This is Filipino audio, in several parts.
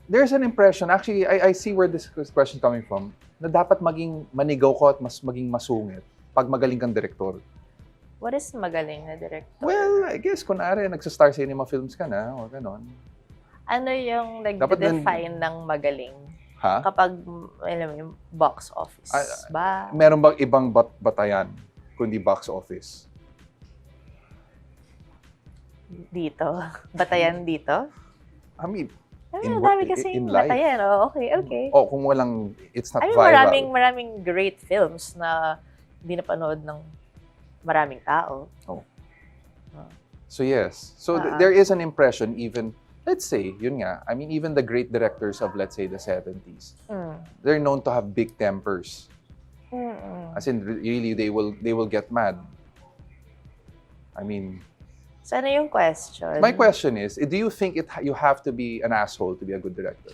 there's an impression, actually, I see where this question coming from, na dapat maging manigaw ko at maging masungit pag magaling kang direktor. What is magaling na director? Well, I guess, kunwari, nagsa-Star Cinema Films ka na, o ganon. Ano yung Dapat nag-define ng magaling? Ha? Kapag, alam mo, yung box office ba? Meron bang ibang batayan kundi box office? Dito? Batayan dito? I mean, Ang dami kasi in life. batayan. Oh, okay. Oh, kung walang, it's not I mean, viral. maraming great films na hindi napanood ng maraming tao. So yes. So there is an impression even, let's say, yun nga, I mean, even the great directors of, let's say, the 70s, they're known to have big tempers. As in, really, they will get mad. I mean, so ano yung question? my question is, do you think you have to be an asshole to be a good director?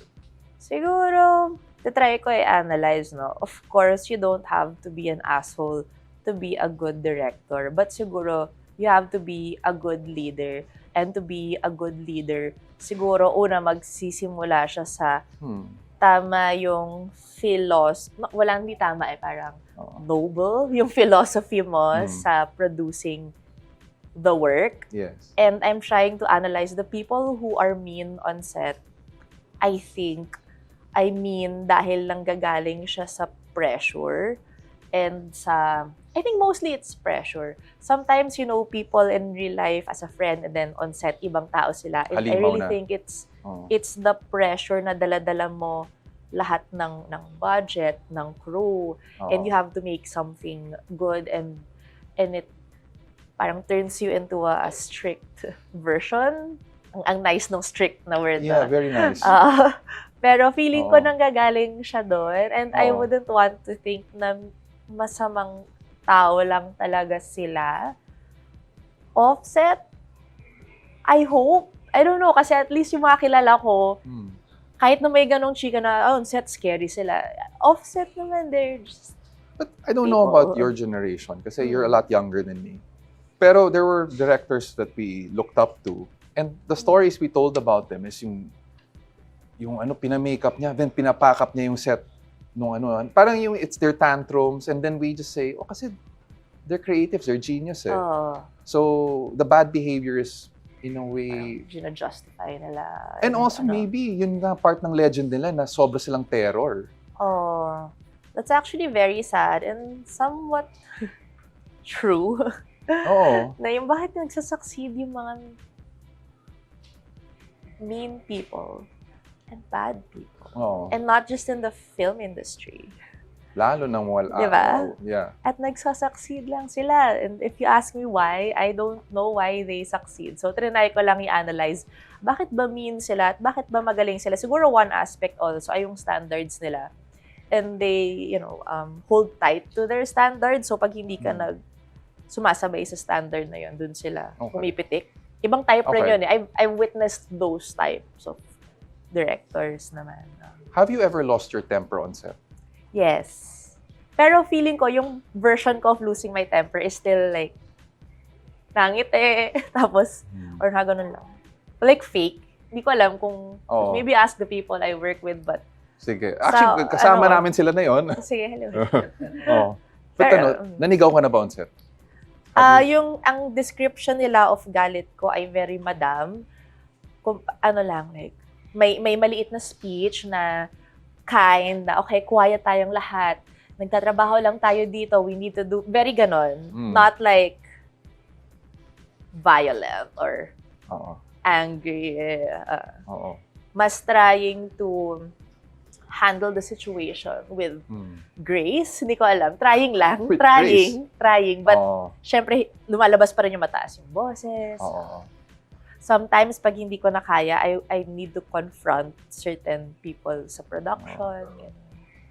Siguro, try ko i-analyze, no? Of course, you don't have to be an asshole to be a good director. But siguro, you have to be a good leader. And to be a good leader, siguro, una, magsisimula siya sa tama yung walang hindi tama parang noble yung philosophy mo sa producing the work. Yes. And I'm trying to analyze the people who are mean on set. I mean dahil lang gagaling siya sa pressure and I think mostly it's pressure. Sometimes, people in real life as a friend and then on set, ibang tao sila. And I really think it's the pressure na dala-dala mo lahat ng budget, ng crew, and you have to make something good and it parang turns you into a strict version. Ang nice ng strict na word. Yeah, very nice. Pero feeling ko nanggagaling siya doon and I wouldn't want to think na masamang tao lang talaga sila. Offset, I hope. I don't know, kasi at least yung mga kilala ko, kahit na may ganong chika na, on set, scary sila. Offset naman, they're just But I don't know about your generation kasi you're a lot younger than me. Pero there were directors that we looked up to and the stories we told about them is yung pina-makeup niya, then pinapakap niya yung set nung parang yung it's their tantrums and then we just say, kasi they're creatives, they're genius eh. So the bad behavior is in a way gina-justify nila. And also maybe yun na part ng legend nila na sobra silang terror. That's actually very sad and somewhat true. Na yung bakit nagsasucceed yung mga mean people and bad people. And not just in the film industry. Lalo nang wala. Diba? Yeah. At nagsasucceed lang sila. And if you ask me why, I don't know why they succeed. So, trinay ko lang i-analyze, bakit ba mean sila at bakit ba magaling sila? Siguro one aspect also ay yung standards nila. And they, hold tight to their standards. So, pag hindi ka sumasabay sa standard na yun, dun sila pumipitik. Ibang type rin yun eh. I've witnessed those types of directors naman. Have you ever lost your temper on set? Yes. Pero feeling ko, yung version ko of losing my temper is still like, nangiti, tapos, or ganun lang. Like fake. Hindi ko alam kung, maybe ask the people I work with, but... Sige. Actually, kasama namin sila na yun. Sige, hello. But nanigaw ka na ba on set? Ang description nila of galit ko ay very madam. Like, may maliit na speech na kind, na okay, quiet tayong lahat. Nagtatrabaho lang tayo dito, we need to do, very ganon. Not like violent or angry. Mas trying to handle the situation with grace. Hindi ko alam. Trying lang. Trying. But, syempre, lumalabas pa rin yung mataas yung boses. Sometimes, pag hindi ko na kaya, I need to confront certain people sa production.